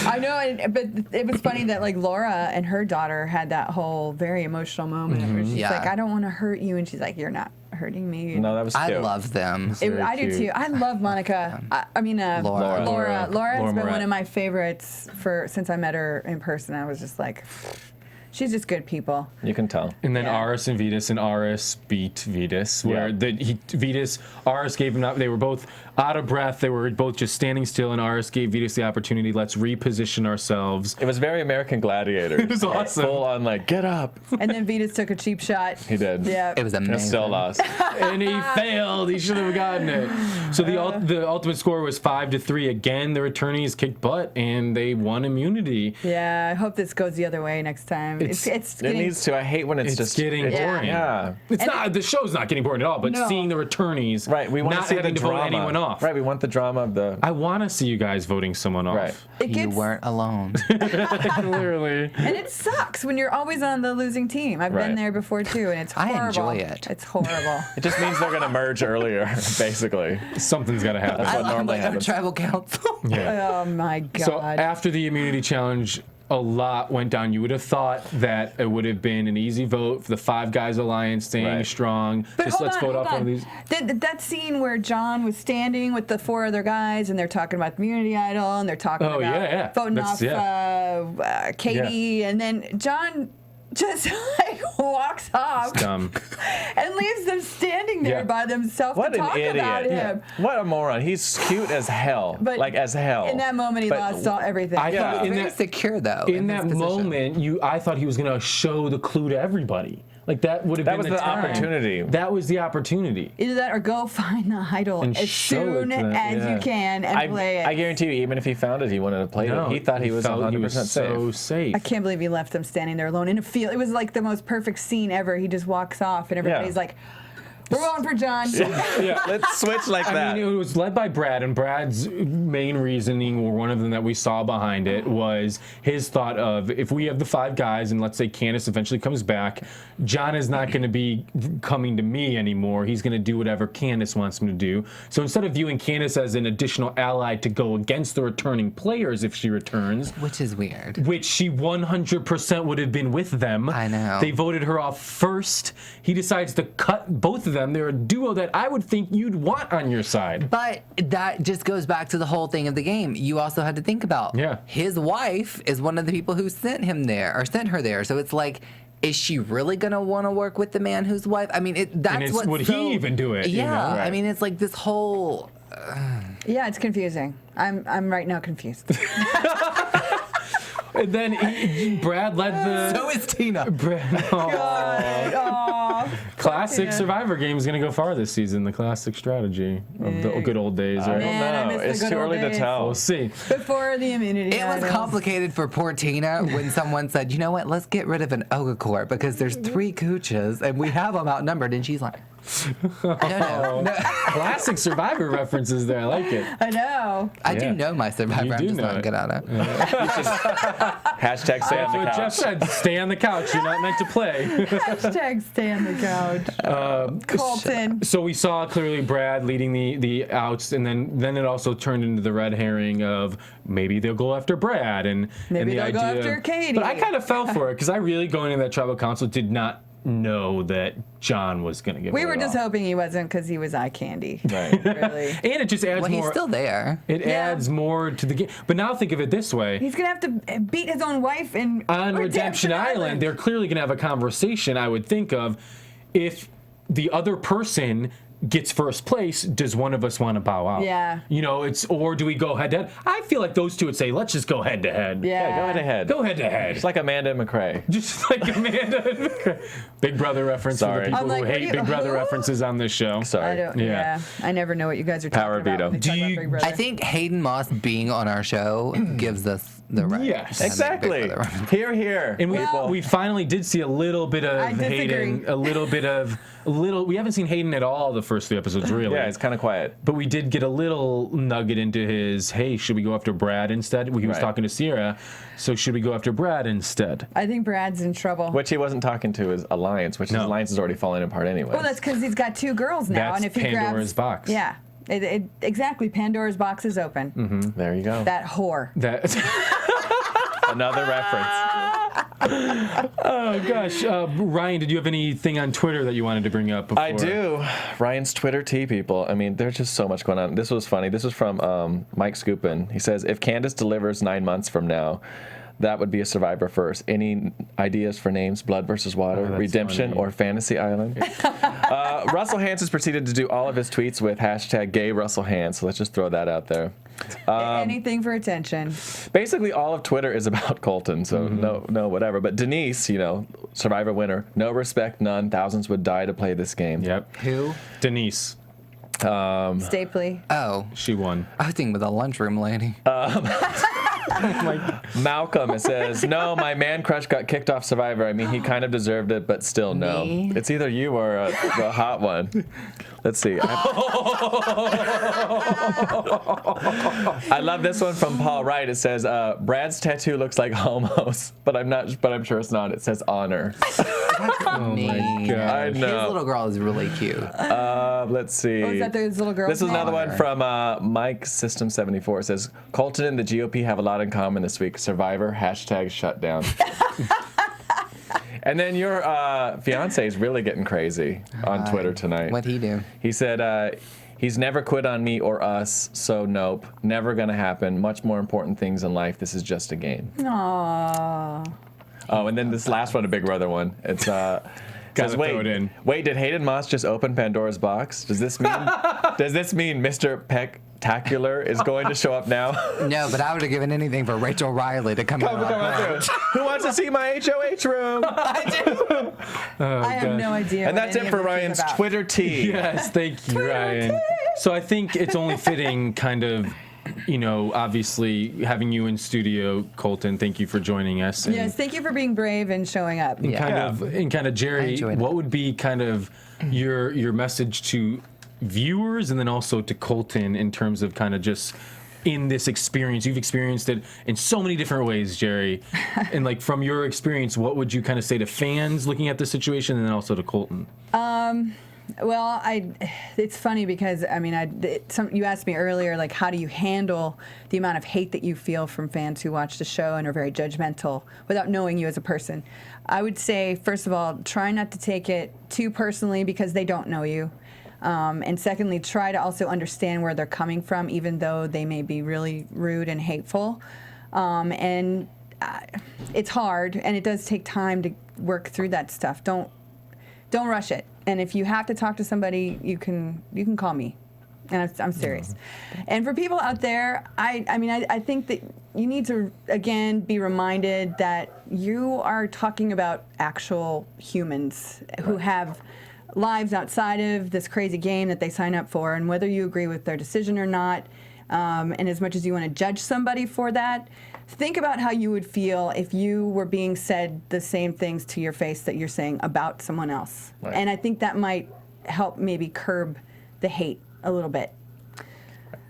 I know, but it was funny that Laura and her daughter had that whole very emotional moment where she's Yeah. like, I don't want to hurt you, and she's like, you're not hurting me. No, that was cute. I love them. I do too. I love Monica. Laura. Laura has been Moret. one of my favorites since I met her in person. I was just like, she's just good people. You can tell. And then Yeah. Aris and Vetus, and Aris beat Vetus, where Aris gave him, they were both out of breath, they were both just standing still, and Aris gave Vetus the opportunity, let's reposition ourselves. It was very American Gladiators. It was awesome. Full on, get up. And then Vetus took a cheap shot. He did. Yeah. It was And amazing. still lost. And he failed, he should have gotten it. So the ultimate score was 5-3. Again, the returnees kicked butt, and they won immunity. Yeah, I hope this goes the other way next time. It's It getting, needs to. I hate when it's It's just getting boring. Yeah. It's not, the show's not getting boring at all, but No. seeing the returnees Right. We want not to see the having to vote drama. anyone off. Right. We want the drama of the. I want to see you guys voting someone off. Right. it You gets, weren't alone. Clearly. and it sucks when you're always on the losing team. I've been Right. there before too, and it's I horrible. enjoy it. It's horrible. It just means they're gonna merge earlier, basically. Something's got to happen. That's what normally a happens. tribal council. Yeah. Oh my god. So after the immunity challenge, a lot went down. You would have thought that it would have been an easy vote for the Five Guys Alliance staying Right. strong. But Just hold let's on, vote hold off one of on. these. That scene where John was standing with the four other guys and they're talking about the Immunity Idol and they're talking Oh, about yeah. voting That's- off Katie, and then John just walks off Dumb. and leaves them standing there Yeah. by themselves What to an talk about idiot! him. What a moron! He's cute as hell. But as hell. In that moment, he But- lost everything. I Yeah. thought in Very that secure though. in his that position. moment, I thought he was going to show the clue to everybody. Like that would have That been was the the time. opportunity. That was the opportunity. Either that or go find the idol And as show it soon to them, as yeah. you can and play it. I guarantee you, even if he found it, he wouldn't have played it. He thought he was felt 100% he was safe. so safe. I can't believe he left them standing there alone in a field. It was like the most perfect scene ever. He just walks off, and everybody's like, We're going for John. Let's switch like that. I mean, it was led by Brad, and Brad's main reasoning, or one of them that we saw behind it, was his thought of, if we have the 5 guys, and let's say Candace eventually comes back, John is not going to be coming to me anymore. He's going to do whatever Candace wants him to do. So instead of viewing Candace as an additional ally to go against the returning players if she returns, Which is weird. which she 100% would have been with them. I know. They voted her off first. He decides to cut both of them. They're a duo that I would think you'd want on your side. But that just goes back to the whole thing of the game. You also had to think about his wife is one of the people who sent him there, or sent her there. So it's like, is she really gonna want to work with the man whose wife? I mean, that's what. Would he even do it? Yeah, you know? I mean, it's like this whole. Yeah, it's confusing. I'm right now confused. And then Brad led the. So is Tina. Brad, classic Survivor game is going to go far this season. The classic strategy of the good old days. Right? Man, I miss the It's good too old early to days. tell. We'll see. Before the immunity. It was idols. complicated for poor Tina when someone said, you know what, let's get rid of an Ogre because there's 3 cooches and we have them outnumbered. And she's like, no. Classic Survivor references there. I like it. I know. I do know my Survivor. You I'm do just know not it. good at it. Hashtag stay on the That's what Jeff couch. said. Stay on the couch. You're not meant to play. Hashtag stay on the couch. Colton. So we saw clearly Brad leading the outs, and then it also turned into the red herring of maybe they'll go after Brad and Maybe the they'll go idea. after Katie. But I kind of fell for it because I really, going into that tribal council, did not know that John was going to get. We were voted just off. hoping he wasn't because he was eye candy. Right. Really. And it just adds Well, more. he's still there. It adds more to the game. But now think of it this way. He's gonna have to beat his own wife in On Redemption Island, they're clearly going to have a conversation, I would think, of if the other person gets first place, does one of us want to bow out? Yeah. You know, or do we go head to head? I feel like those two would say, let's just go head to head. Yeah. Go ahead. Go head to head. It's like Amanda and McRae. Just like Amanda. Big Brother reference for Sorry. the people I'm like, who what do hate you- Big Brother who? references on this show. I Sorry. don't. Yeah. Yeah. I never know what you guys are talking Power about. veto. when they talk about Big Brother. I think Hayden Moss being on our show gives us the right. Yes. to have a Big Exactly. Brother reference. Here. And people. we finally did see a little bit I of disagree. Hayden, we haven't seen Hayden at all the first 3 episodes, really. Yeah, it's kind of quiet. But we did get a little nugget into his, hey, should we go after Brad instead? He was Right. talking to Sierra, so should we go after Brad instead? I think Brad's in trouble. Which he wasn't talking to his alliance, which his alliance is already falling apart anyway. Well, that's because he's got 2 girls now, That's and if he Pandora's grabs, box. Yeah. Exactly. Pandora's box is open. There you go. That whore. That, Another reference. oh, gosh. Ryan, did you have anything on Twitter that you wanted to bring up before? I do. Ryan's Twitter tea, people. I mean, there's just so much going on. This was funny. This was from Mike Scoopin. He says, if Candace delivers 9 months from now, that would be a Survivor first. Any ideas for names? Blood versus Water, that's Redemption, funny. or Fantasy Island? Russell Hantz has proceeded to do all of his tweets with hashtag gay Russell Hantz. So let's just throw that out there. Anything for attention. Basically, all of Twitter is about Colton, so no, whatever. But Denise, Survivor winner, no respect, none. Thousands would die to play this game. Yep. Who? Denise. Stapley. Oh, She won. I was thinking with the lunchroom lady. Malcolm, it says, no, my man crush got kicked off Survivor. I mean, he kind of deserved it, but still no. Me? It's either you or the hot one. Let's see. I love this one from Paul Wright. It says, Brad's tattoo looks like homos, but I'm sure it's not. It says honor. Oh, my God. I His know. little girl is really cute. Let's see. Oh, is that those little girls? This is another one Honor. from Mike System 74. It says, Colton and the GOP have a lot in common this week. Survivor, hashtag shutdown. And then your fiance is really getting crazy on Twitter tonight. What'd he do? He said, he's never quit on me or us, so nope. Never gonna happen. Much more important things in life. This is just a game. Aww. Oh, and then this last one, a Big Brother one. It's says, Gotta throw it in. Wait, did Hayden Moss just open Pandora's box? Does this mean Mr. Pecktacular is going to show up now? No, but I would have given anything for Rachel Riley to come Come on through. Who wants to see my HOH room? I have no idea. And what that's any it of for this is Ryan's about. Twitter tea. Yes, thank you, Ryan. So I think it's only fitting, kind of, obviously having you in studio, Colton, thank you for joining us. And yes, thank you for being brave and showing up. And kind of Jerri, what would be kind of your message to viewers and then also to Colton in terms of kind of just in this experience? You've experienced it in so many different ways, Jerri. And like from your experience, what would you kind of say to fans looking at the situation and then also to Colton? Well, it's funny because, I mean, you asked me earlier, like, how do you handle the amount of hate that you feel from fans who watch the show and are very judgmental without knowing you as a person? I would say, first of all, try not to take it too personally because they don't know you. And secondly, try to also understand where they're coming from, even though they may be really rude and hateful. It's hard, and it does take time to work through that stuff. Don't rush it. And if you have to talk to somebody, you can call me. And I'm serious. And for people out there, I think that you need to, again, be reminded that you are talking about actual humans who have lives outside of this crazy game that they sign up for. And whether you agree with their decision or not, and as much as you want to judge somebody for that, think about how you would feel if you were being said the same things to your face that you're saying about someone else. Right. And I think that might help maybe curb the hate a little bit.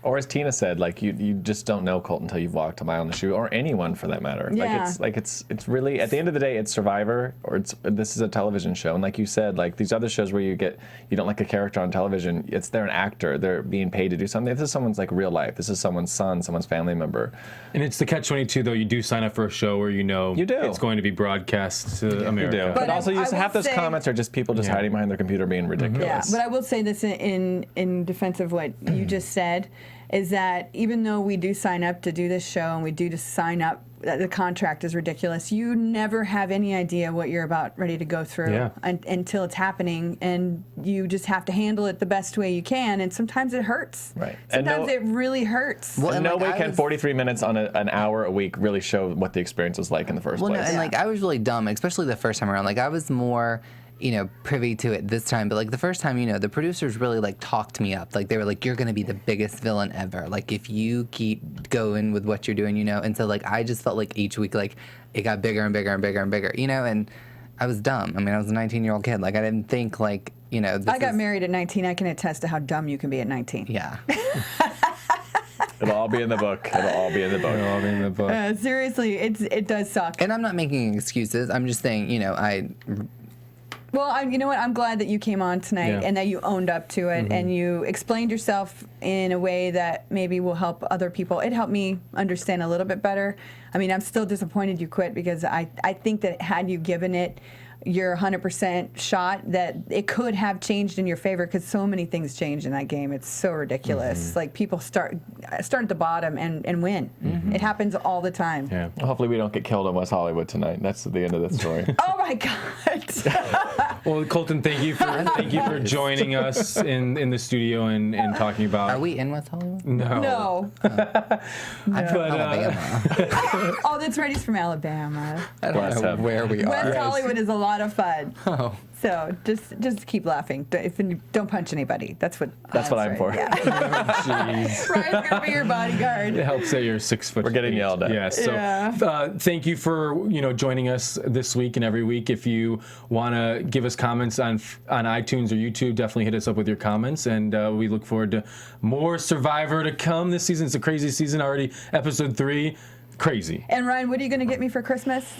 Or as Tina said, like you just don't know Colton until you've walked a mile in the shoe, or anyone for that matter. Yeah. It's really, at the end of the day, it's Survivor, or this is a television show, and like you said, like these other shows where you don't like a character on television, they're an actor, they're being paid to do something. This is someone's like real life. This is someone's son, someone's family member. And it's the catch-22 though. You do sign up for a show where it's going to be broadcast to America. You do. But also, half those comments are just people just hiding behind their computer being ridiculous. Yeah, but I will say this in defense of what you just said, is that even though we do sign up to do this show and we do just sign up, the contract is ridiculous. You never have any idea what you're about ready to go through until it's happening, and you just have to handle it the best way you can. And sometimes it hurts. Right. Sometimes it really hurts. Well, and no way can 43 minutes on an hour a week really show what the experience was like in the first place. No, and like I was really dumb, especially the first time around. Like I was more, privy to it this time. But like the first time, the producers really like talked me up. Like they were like, "You're gonna be the biggest villain ever. Like if you keep going with what you're doing, And so like I just felt like each week like it got bigger and bigger and bigger and bigger, And I was dumb. I mean, I was a 19-year-old kid. Like I didn't think like I got married at 19. I can attest to how dumb you can be at 19. Yeah. It'll all be in the book. Seriously, it does suck. And I'm not making excuses. I'm just saying, Well, you know what? I'm glad that you came on tonight and that you owned up to it and you explained yourself in a way that maybe will help other people. It helped me understand a little bit better. I mean, I'm still disappointed you quit because I think that had you given it your 100% shot, that it could have changed in your favor because so many things change in that game. It's so ridiculous. Like people start at the bottom and win. It happens all the time. Yeah. Well, hopefully we don't get killed in West Hollywood tonight. That's the end of the story. Oh my God. Well, Colton, thank you for joining us in the studio and talking about. Are we in West Hollywood? No. I'm from Alabama. Oh, that's right. He's from Alabama. I don't know where we are. West Hollywood is a lot of fun. Oh. So just keep laughing. Don't punch anybody. That's what I'm for. Yeah. Ryan's gonna be your bodyguard. It helps that you're 6 foot. We're getting yelled at. Yeah. So thank you for joining us this week and every week. If you want to give us comments on iTunes or YouTube, definitely hit us up with your comments. And we look forward to more Survivor to come this season. It's a crazy season already. Episode 3, crazy. And Ryan, what are you gonna get me for Christmas?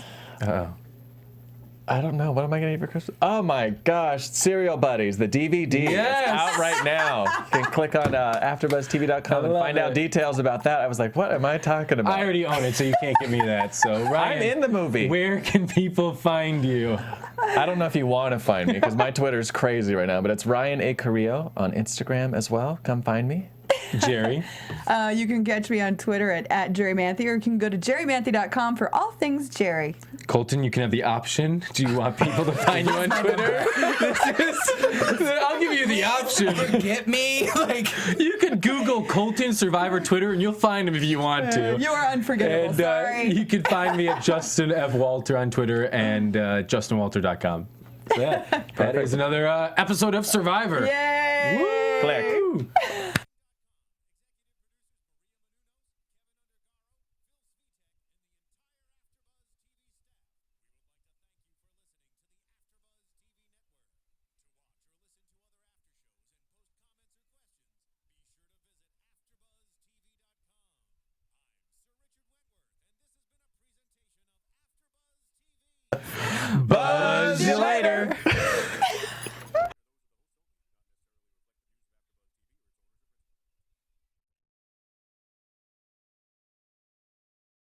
I don't know. What am I going to eat for Christmas? Oh my gosh. Cereal Buddies, the DVD is out right now. You can click on AFTERBUZZTV.com and find out details about that. I was like, what am I talking about? I already own it, so you can't give me that. So Ryan, I'm in the movie. Where can people find you? I don't know if you want to find me because my Twitter's crazy right now, but it's Ryan A. Carrillo on Instagram as well. Come find me. Jerri? You can catch me on Twitter at Jerri Manthy, or you can go to jerrimanthy.com for all things Jerri. Colton, you can have the option. Do you want people to find you on Twitter? I'll give you the option. Get me? You can Google Colton Survivor Twitter, and you'll find him if you want to. You are unforgettable. And, sorry. You can find me at Justin F. Walter on Twitter and justinwalter.com. So that is another episode of Survivor. Yay! Woo! Click.